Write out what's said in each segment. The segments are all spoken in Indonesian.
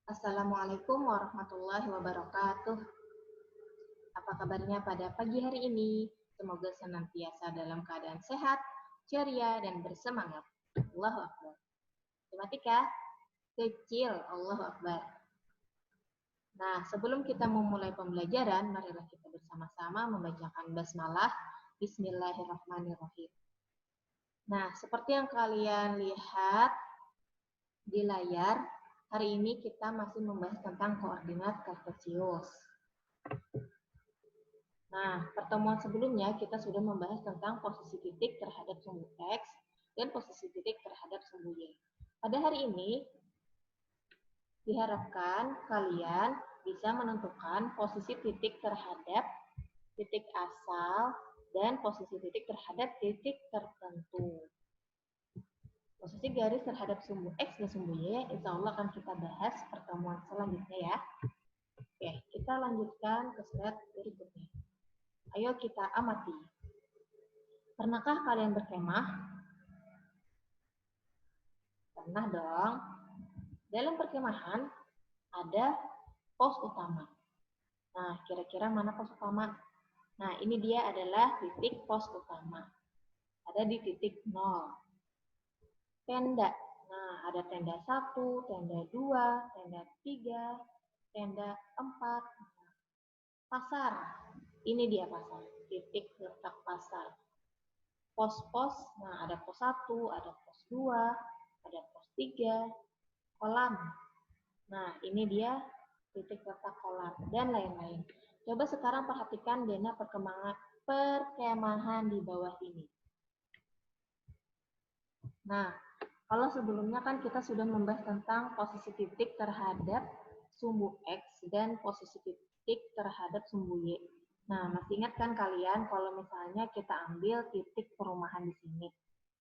Assalamualaikum warahmatullahi wabarakatuh. Apa kabarnya pada pagi hari ini? Semoga senantiasa dalam keadaan sehat, ceria, dan bersemangat. Allahu Akbar. Matematika kecil, Allahu Akbar. Nah, sebelum kita memulai pembelajaran, marilah kita bersama-sama membacakan basmalah. Bismillahirrahmanirrahim. Nah, seperti yang kalian lihat di layar, hari ini kita masih membahas tentang koordinat kartesius. Nah, pertemuan sebelumnya kita sudah membahas tentang posisi titik terhadap sumbu X dan posisi titik terhadap sumbu Y. Pada hari ini, diharapkan kalian bisa menentukan posisi titik terhadap titik asal dan posisi titik terhadap titik tertentu. Posisi garis terhadap sumbu X dan sumbu Y, insya Allah akan kita bahas pertemuan selanjutnya ya. Oke, kita lanjutkan ke slide berikutnya. Ayo kita amati. Pernahkah kalian berkemah? Pernah dong. Dalam perkemahan ada pos utama. Nah, kira-kira mana pos utama? Nah, ini dia adalah titik pos utama. Ada di titik 0. Tenda. Nah, ada tenda 1, tenda 2, tenda 3, tenda 4. Pasar. Ini dia pasar. Titik letak pasar. Pos-pos, nah ada pos 1, ada pos 2, ada pos 3, kolam. Nah, ini dia titik letak kolam dan lain-lain. Coba sekarang perhatikan zona perkemahan di bawah ini. Nah, kalau sebelumnya kan kita sudah membahas tentang posisi titik terhadap sumbu X dan posisi titik terhadap sumbu Y. Nah, masih ingat kan kalian kalau misalnya kita ambil titik perumahan di sini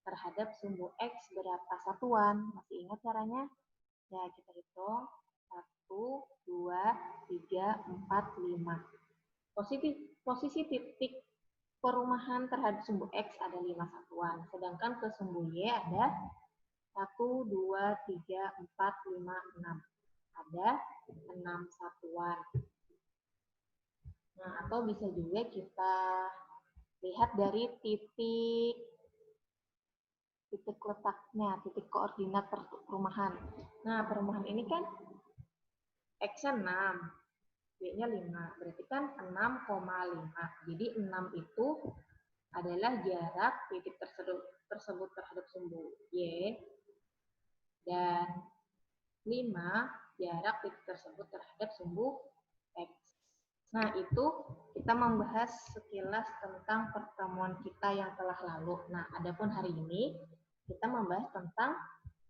terhadap sumbu X berapa satuan? Masih ingat caranya? Ya, kita hitung. 1, 2, 3, 4, 5. Posisi titik perumahan terhadap sumbu X ada 5 satuan. Sedangkan ke sumbu Y ada 1, 2, 3, 4, 5, 6. Ada 6 satuan. Nah, atau bisa juga kita lihat dari titik letaknya, titik koordinat perumahan. Nah, perumahan ini kan X-nya 6, Y-nya 5, berarti kan 6,5. Jadi 6 itu adalah jarak titik tersebut terhadap sumbu Y, dan 5 jarak titik tersebut terhadap sumbu X. Nah, itu kita membahas sekilas tentang pertemuan kita yang telah lalu. Nah, adapun hari ini kita membahas tentang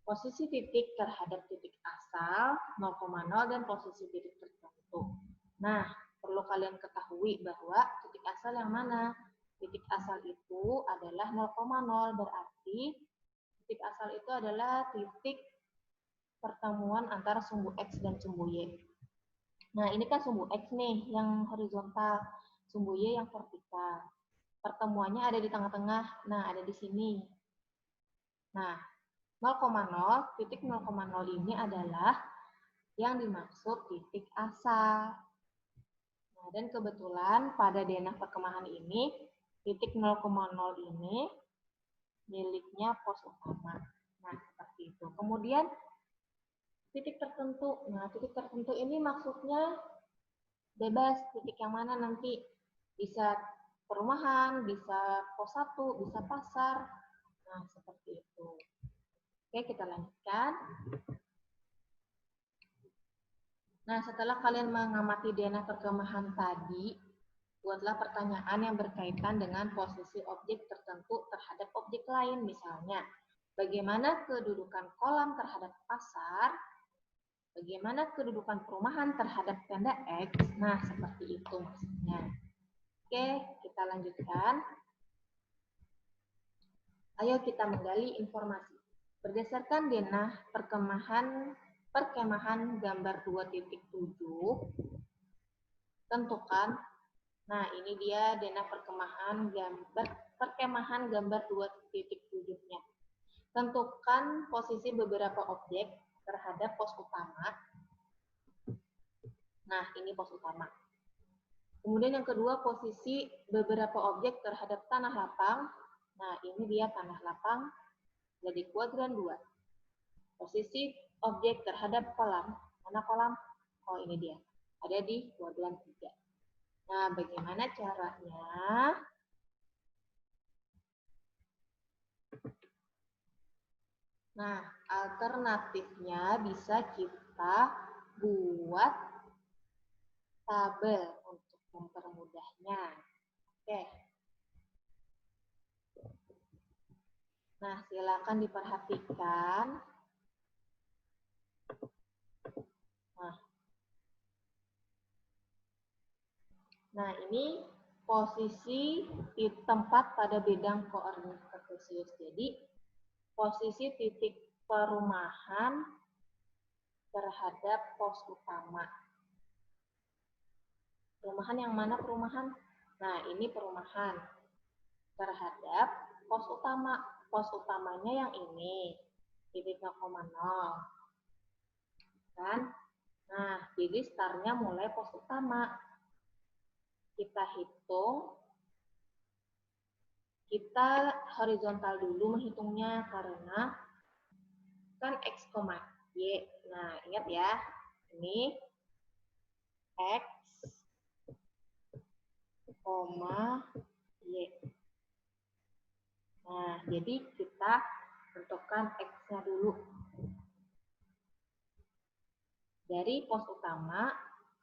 posisi titik terhadap titik asal 0,0 dan posisi titik tertentu. Nah, perlu kalian ketahui bahwa titik asal yang mana? Titik asal itu adalah 0,0, berarti titik asal itu adalah titik pertemuan antara sumbu X dan sumbu Y. Nah, ini kan sumbu X nih yang horizontal, sumbu Y yang vertikal. Pertemuannya ada di tengah-tengah. Nah, ada di sini. Nah, 0,0, titik 0,0 ini adalah yang dimaksud titik asal. Nah, dan kebetulan pada denah perkemahan ini, titik 0,0 ini miliknya pos utama. Nah, seperti itu. Kemudian, titik tertentu. Nah, titik tertentu ini maksudnya bebas, titik yang mana nanti bisa perumahan, bisa pos 1, bisa pasar. Nah, seperti itu. Oke, kita lanjutkan. Nah, setelah kalian mengamati denah perkemahan tadi, buatlah pertanyaan yang berkaitan dengan posisi objek tertentu terhadap objek lain. Misalnya, bagaimana kedudukan kolam terhadap pasar, bagaimana kedudukan perumahan terhadap tenda X. Nah, seperti itu maksudnya. Oke, kita lanjutkan. Ayo kita menggali informasi. Berdasarkan denah perkemahan gambar 2.7, tentukan, nah ini dia denah perkemahan gambar 2.7-nya. Tentukan posisi beberapa objek terhadap pos utama Nah, ini pos utama. Kemudian yang kedua, posisi beberapa objek terhadap tanah lapang. Nah, ini dia tanah lapang jadi kuadran 2. Posisi objek terhadap kolam. Mana kolam? Oh, ini dia. Ada di kuadran 3. Nah, bagaimana caranya? Nah, alternatifnya bisa kita buat tabel untuk mempermudahnya. Oke. Nah, silakan diperhatikan. Nah, ini posisi di tempat pada bidang koordinat kartesius. Jadi, posisi titik perumahan terhadap pos utama. Perumahan yang mana perumahan? Nah, ini perumahan terhadap pos utama. Pos utamanya yang ini, titik 0,0. Kan? Nah, jadi startnya mulai pos utama. Kita hitung, kita horizontal dulu menghitungnya karena kan X, Y. Nah, ingat ya, ini X, Y. Nah, jadi kita tentukan X-nya dulu. Dari pos utama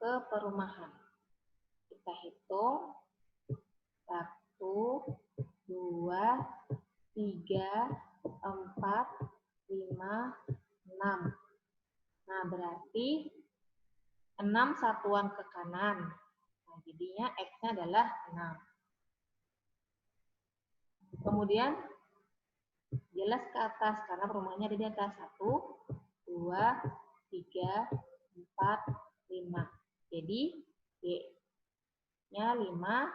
ke perumahan. Kita hitung 1, 2, 3, 4, 5, 6. Nah, berarti 6 satuan ke kanan. Nah, jadinya X-nya adalah 6. Kemudian jelas ke atas karena perumahannya ada di atas. 1, 2, 3, 4, 5. Jadi Y-nya 5,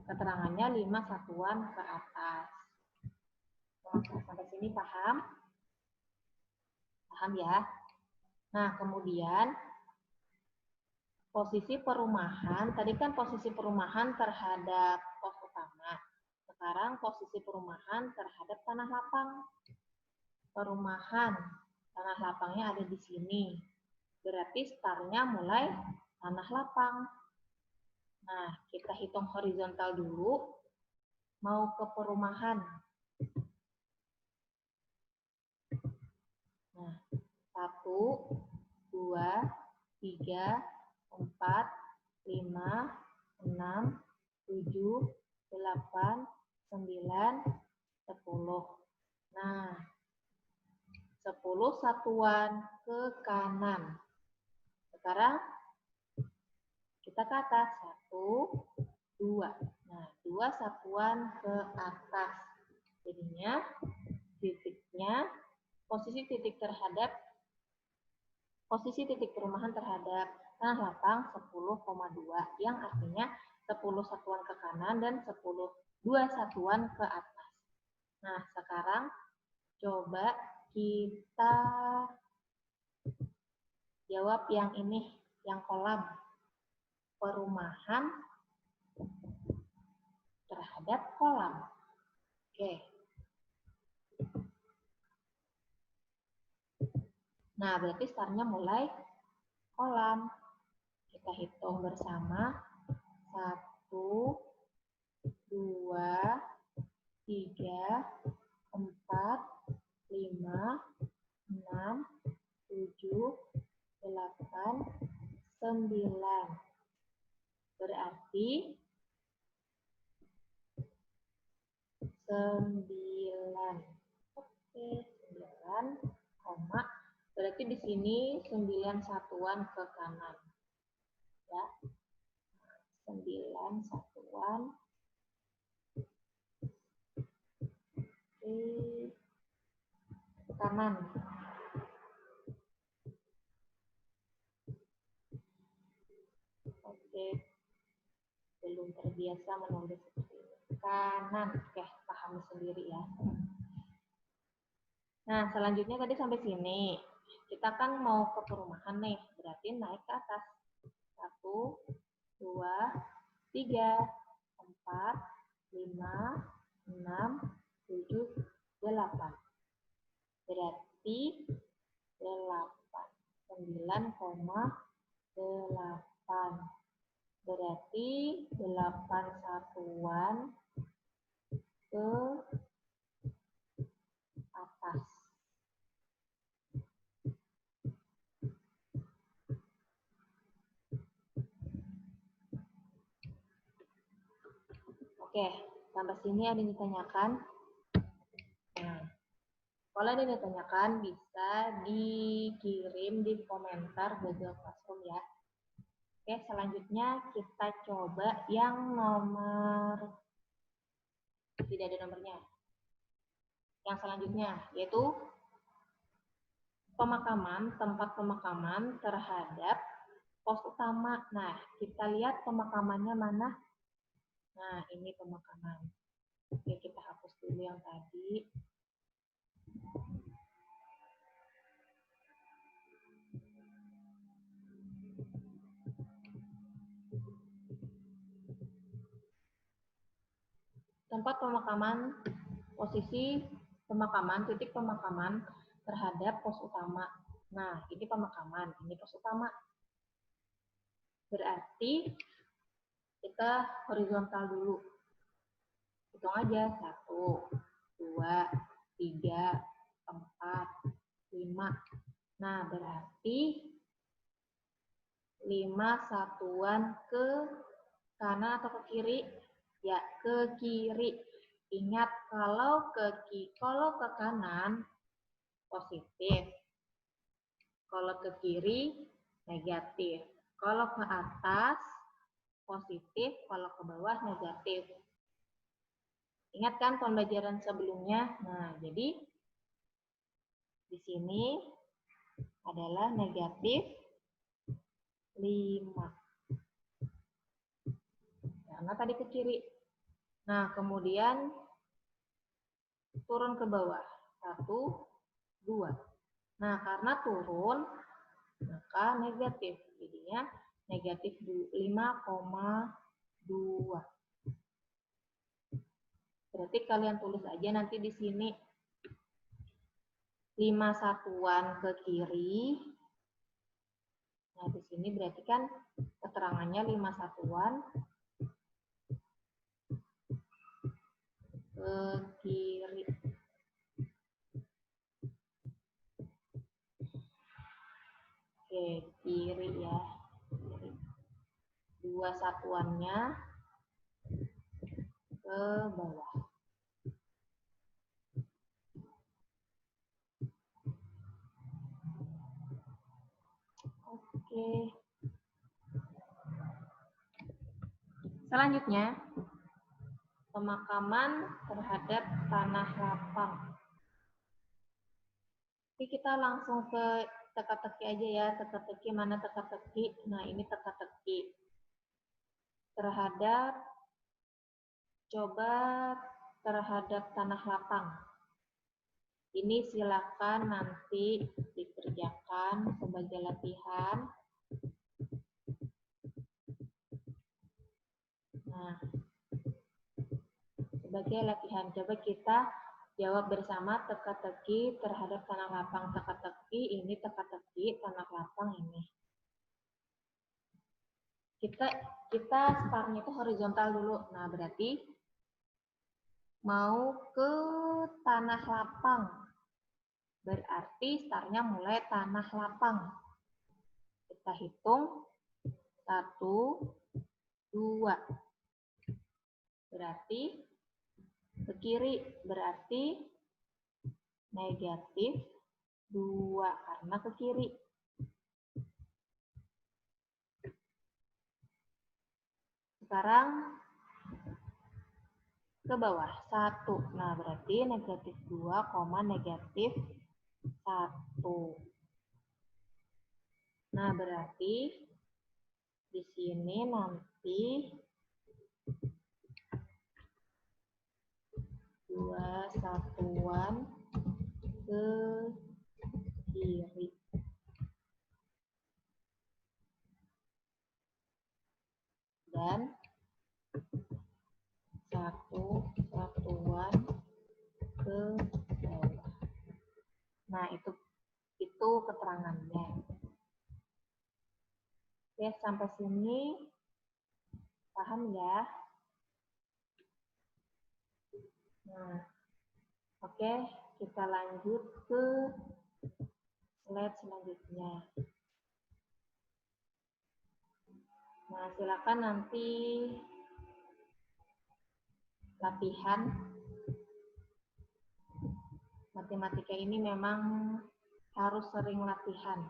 keterangannya 5 satuan ke atas. Nah, sampai sini paham? Paham ya? Nah, kemudian posisi perumahan, tadi kan posisi perumahan terhadap pos utama. Sekarang posisi perumahan terhadap tanah lapang. Perumahan, tanah lapangnya ada di sini. Berarti startnya mulai tanah lapang. Nah, kita hitung horizontal dulu. Mau ke perumahan. Nah, 1, 2, 3, 4, 5, 6, 7, 8, 9, 10. Nah, 10 satuan ke kanan. Sekarang kita ke atas. 1, 2. Nah, 2 satuan ke atas. Jadinya titiknya, posisi titik perumahan terhadap tanah lapang 10,2 yang artinya 10 satuan ke kanan dan 2 satuan ke atas. Nah, sekarang coba kita jawab yang ini, yang kolam. Perumahan terhadap kolam. Oke. Nah, berarti startnya mulai kolam. Kita hitung bersama. 1, 2, 3, 4, 5, 6, 7, 8, 9. Berarti 9. Oke, 9, berarti di sini 9 satuan ke kanan. Ya. 9 satuan ke kanan. Oke. Belum terbiasa menulis seperti ini. Kanan. Oke, pahami sendiri ya. Nah, selanjutnya tadi sampai sini. Kita kan mau ke perumahan nih, berarti naik ke atas. 1, 2, 3, 4, 5, 6, 7, 8. Berarti 8. 9,8. Berarti 8 satuan ke atas. Oke, sampai sini ada yang ditanyakan? Nah, kalau ada yang ditanyakan bisa dikirim di komentar Google Classroom ya. Oke, selanjutnya kita coba yang nomor, tidak ada nomornya. Yang selanjutnya yaitu pemakaman, tempat pemakaman terhadap pos utama. Nah, kita lihat pemakamannya mana? Nah, ini pemakaman. Oke, kita hapus dulu yang tadi. Tempat pemakaman, posisi pemakaman, titik pemakaman terhadap pos utama. Nah, ini pemakaman, ini pos utama. Berarti kita horizontal dulu. Hitung aja, 1, 2, 3, 4, 5. Nah, berarti 5 satuan ke kanan atau ke kiri? Ya, ke kiri. Ingat, kalau ke kanan positif. Kalau ke kiri negatif. Kalau ke atas positif, kalau ke bawah negatif. Ingat kan pembelajaran sebelumnya? Nah, jadi di sini adalah negatif 5. Karena tadi ke kiri. Nah, kemudian turun ke bawah. 1, 2. Nah, karena turun, maka negatif. Jadinya negatif 5,2. Berarti kalian tulis aja nanti di sini 5 satuan ke kiri. Nah, di sini berarti kan keterangannya 5 satuan ke kiri. Oke, kiri ya. Kiri. 2 satuannya ke bawah. Oke. Selanjutnya, pemakaman terhadap tanah lapang. Oke, kita langsung ke teka-teki aja ya. Teka-teki mana teka-teki? Nah, ini teka-teki. Terhadap tanah lapang. Ini silakan nanti dikerjakan sebagai latihan. Nah, sebagai latihan, coba kita jawab bersama teka-teki terhadap tanah lapang. Teka-teki ini, teka-teki tanah lapang ini. Kita startnya itu horizontal dulu. Nah, berarti mau ke tanah lapang. Berarti startnya mulai tanah lapang. Kita hitung 1, 2. Berarti ke kiri, berarti negatif 2 karena ke kiri. Sekarang ke bawah 1. Nah, berarti negatif 2, negatif 1. Nah, berarti di sini nanti 2 satuan ke kiri. Nah, itu keterangannya. Oke, sampai sini paham ya? Nah, oke, kita lanjut ke slide selanjutnya. Nah, silakan nanti latihan. Matematika ini memang harus sering latihan.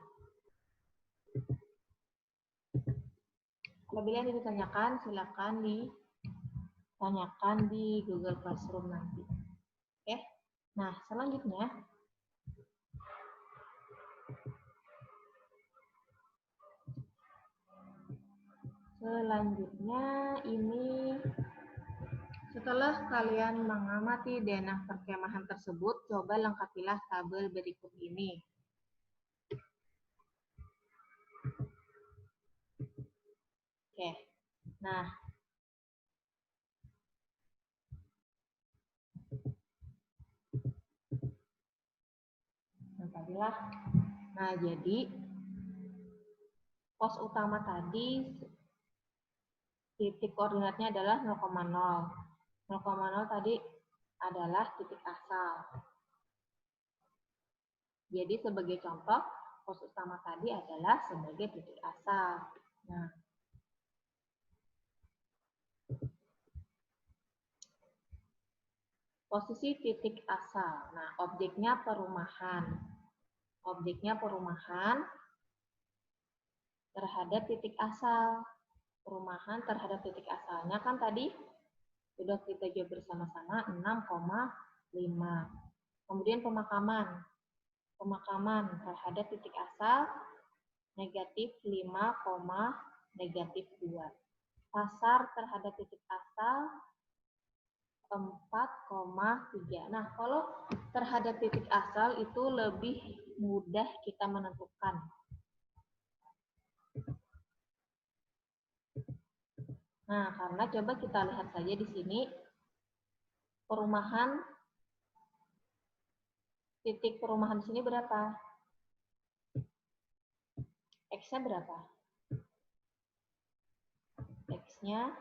Apabila yang ditanyakan, silakan ditanyakan di Google Classroom nanti. Oke. Nah, selanjutnya ini setelah kalian mengamati denah perkemahan tersebut, coba lengkapilah tabel berikut ini. Oke. Nah, Nah, jadi pos utama tadi titik koordinatnya adalah 0,0. 0,0 tadi adalah titik asal. Jadi sebagai contoh, pos utama tadi adalah sebagai titik asal. Nah, posisi titik asal. Nah, objeknya perumahan. Objeknya perumahan terhadap titik asal. Perumahan terhadap titik asalnya kan tadi sudah kita jawab bersama-sama 6,5. Kemudian pemakaman. Pemakaman terhadap titik asal negatif 5, negatif 2. Pasar terhadap titik asal 4,3. Nah, kalau terhadap titik asal itu lebih mudah kita menentukan. Nah, karena coba kita lihat saja di sini perumahan, titik perumahan di sini berapa? X-nya berapa? X-nya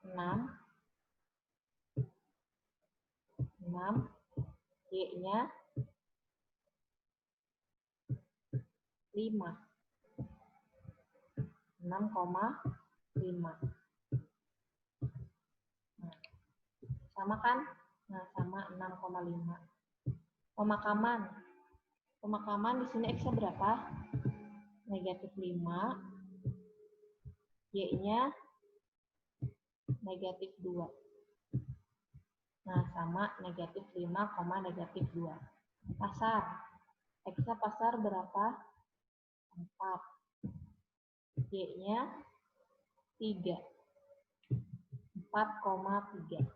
6, Y-nya 5, 6,5. Nah, sama kan? Nah, sama 6,5. Pemakaman. Pemakaman di sini X-nya berapa? Negatif 5. Y-nya negatif 2. Nah, sama negatif 5, negatif 2. Pasar. X-nya pasar berapa? 4. Y-nya 3. 4,3.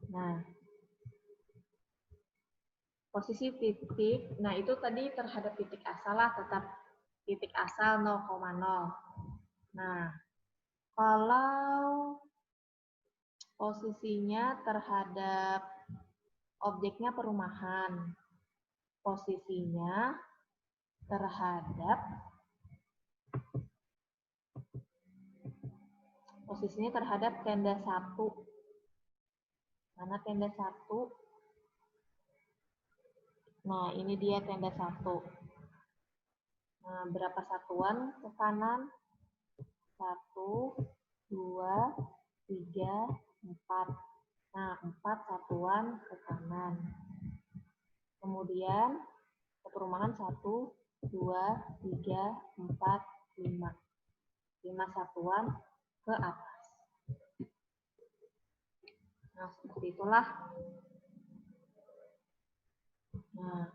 Nah, posisi titik, nah itu tadi terhadap titik asal lah, tetap titik asal 0,0. Nah, kalau posisinya terhadap objeknya perumahan, posisinya terhadap tenda 1. Mana tenda 1? Nah, ini dia tenda 1. Nah, berapa satuan ke kanan? 1, 2, 3, 4. Nah, 4 satuan ke kanan. Kemudian ke perumahan 1, 2, 3, 4, 5. 5 satuan ke atas. Nah, seperti itulah. Nah,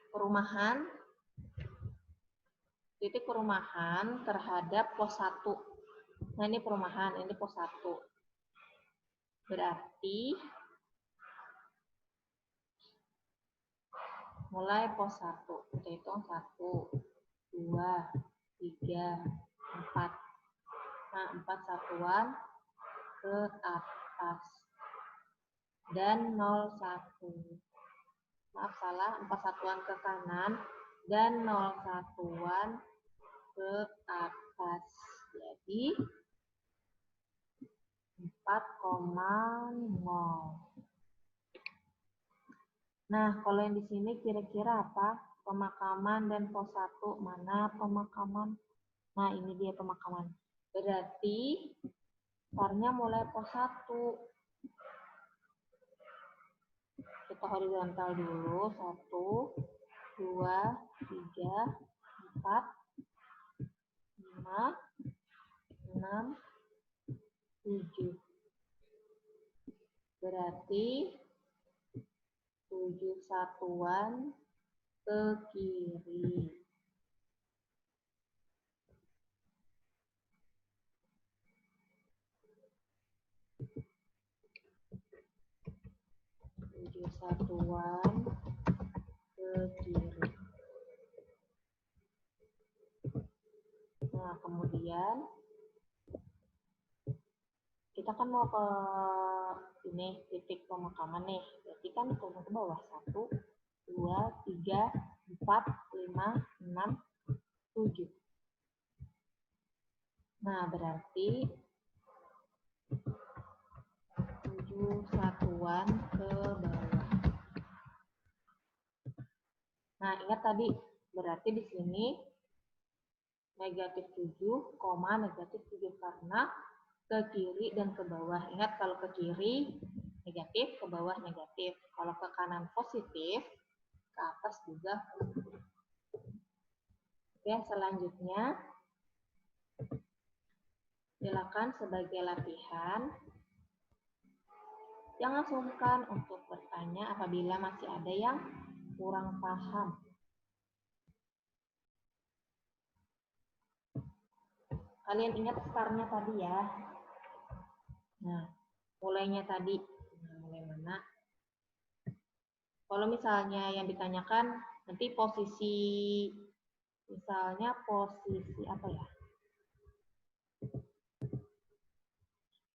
perumahan, titik perumahan terhadap pos 1. Nah, ini perumahan, ini pos 1. Berarti mulai pos 1. Kita hitung 1, 2, 3, 4. Nah, 4 satuan ke atas. Dan 0, 1. Maaf, salah. 4 satuan ke kanan dan 0 satuan ke atas. Jadi 4,0. Nah, kalau yang di sini kira-kira apa? Pemakaman dan pos 1. Mana pemakaman? Nah, ini dia pemakaman. Berarti startnya mulai pos 1. Kita horizontal dulu. 1, 2, 3, 4, 5, 6, 7. Berarti 7 satuan ke kiri. 7 satuan ke kiri. Nah, kemudian kita kan mau ke ini titik pemakaman nih. Berarti kan turun ke bawah. 1, 2, 3, 4, 5, 6, 7. Nah, berarti 7 satuan ke bawah. Nah, ingat tadi, berarti di sini negatif 7, negatif 7 karena ke kiri dan ke bawah. Ingat kalau ke kiri negatif, ke bawah negatif. Kalau ke kanan positif, ke atas juga. Oke, selanjutnya silakan sebagai latihan. Jangan sungkan untuk bertanya apabila masih ada yang kurang paham. Kalian ingat startnya tadi ya. Nah, mulainya tadi. Nah, mulai mana? Kalau misalnya yang ditanyakan nanti posisi, misalnya posisi apa ya?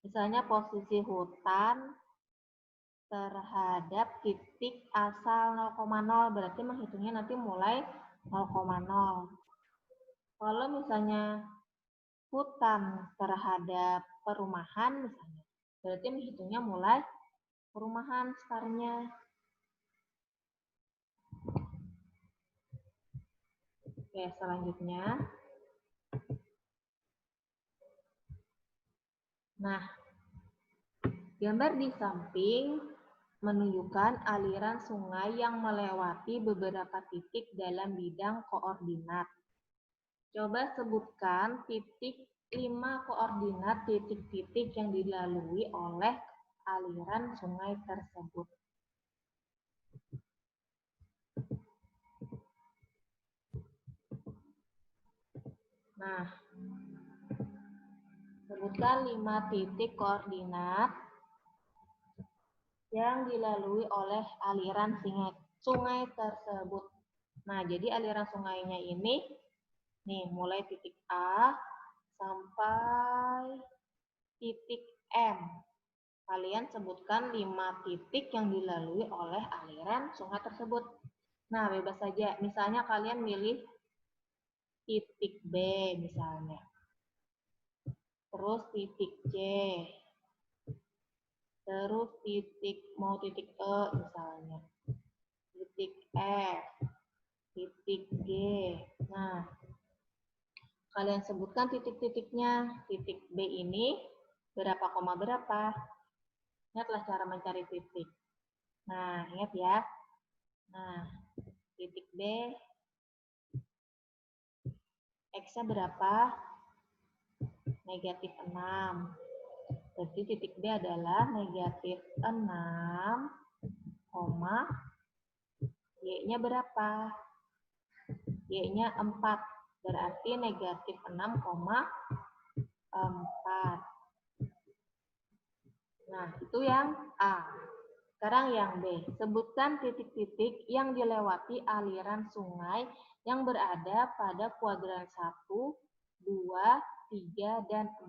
Misalnya posisi hutan terhadap titik asal 0,0, berarti menghitungnya nanti mulai 0,0. Kalau misalnya hutan terhadap perumahan misalnya, berarti menghitungnya mulai perumahan startnya. Oke, selanjutnya. Nah, gambar di samping menunjukkan aliran sungai yang melewati beberapa titik dalam bidang koordinat. Coba sebutkan titik 5 koordinat titik-titik yang dilalui oleh aliran sungai tersebut. Nah, sebutkan 5 titik koordinat yang dilalui oleh aliran sungai tersebut. Nah, jadi aliran sungainya ini, nih mulai titik A sampai titik M. Kalian sebutkan 5 titik yang dilalui oleh aliran sungai tersebut. Nah, bebas saja. Misalnya kalian milih titik B misalnya. Terus titik C. Terus mau titik E misalnya. Titik F. Titik G. Nah, kalian sebutkan titik-titiknya. Titik B ini berapa koma berapa. Ingatlah cara mencari titik. Nah, ingat ya. Nah, titik B X-nya berapa? Negatif 6. Berarti titik B adalah negatif 6, Y-nya berapa? Y-nya 4. Berarti negatif 6,4. Nah, itu yang A. Sekarang yang B. Sebutkan titik-titik yang dilewati aliran sungai yang berada pada kuadran 1, 2, 3, dan 4.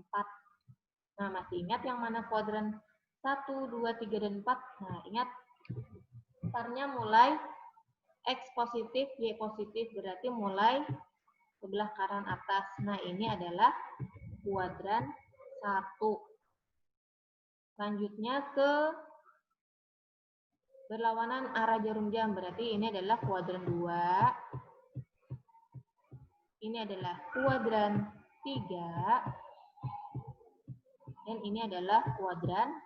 Nah, masih ingat yang mana kuadran 1, 2, 3, dan 4? Nah, ingat startnya mulai X positif, Y positif, berarti mulai sebelah kanan atas. Nah, ini adalah kuadran 1. Selanjutnya ke berlawanan arah jarum jam, berarti ini adalah kuadran 2. Ini adalah kuadran 3. Dan ini adalah kuadran 4.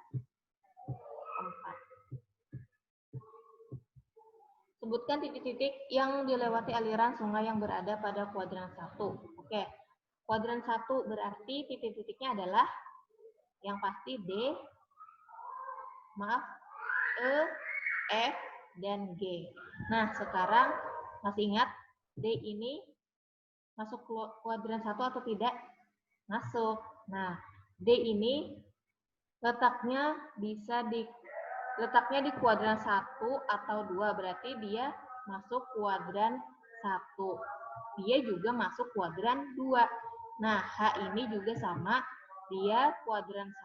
Sebutkan titik-titik yang dilewati aliran sungai yang berada pada kuadran 1. Oke, kuadran 1 berarti titik-titiknya adalah yang pasti D, E, F, dan G. Nah, sekarang masih ingat D ini masuk kuadran 1 atau tidak? Masuk. Nah, D ini letaknya di kuadran 1 atau 2, berarti dia masuk kuadran 1. Dia juga masuk kuadran 2. Nah, H ini juga sama, dia kuadran 1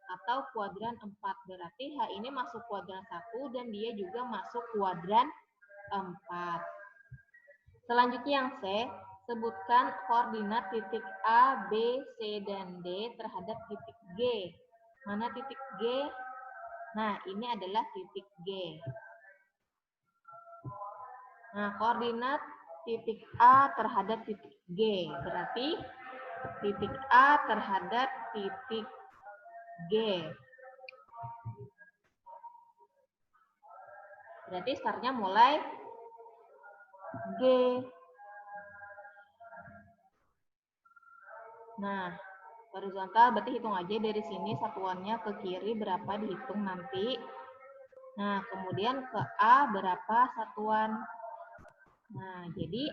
atau kuadran 4. Berarti H ini masuk kuadran 1 dan dia juga masuk kuadran 4. Selanjutnya yang C, sebutkan koordinat titik A, B, C, dan D terhadap titik G. Mana titik G? Nah, ini adalah titik G. Nah, koordinat titik A terhadap titik G. Berarti titik A terhadap titik G. Berarti startnya mulai G. Nah, horizontal berarti hitung aja dari sini satuannya ke kiri berapa dihitung nanti. Nah, kemudian ke A berapa satuan. Nah, jadi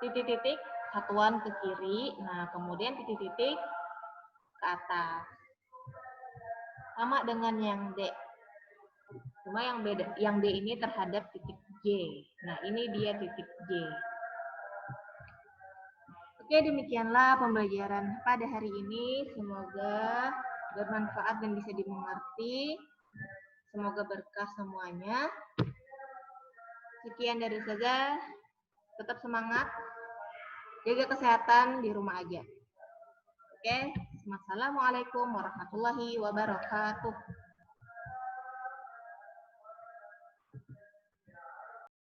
titik-titik satuan ke kiri. Nah, kemudian titik-titik ke atas. Sama dengan yang D. Cuma yang beda, yang D ini terhadap titik J. Nah, ini dia titik J. Oke, demikianlah pembelajaran pada hari ini. Semoga bermanfaat dan bisa dimengerti. Semoga berkah semuanya. Sekian dari saya. Tetap semangat. Jaga kesehatan di rumah aja. Oke, Assalamualaikum warahmatullahi wabarakatuh.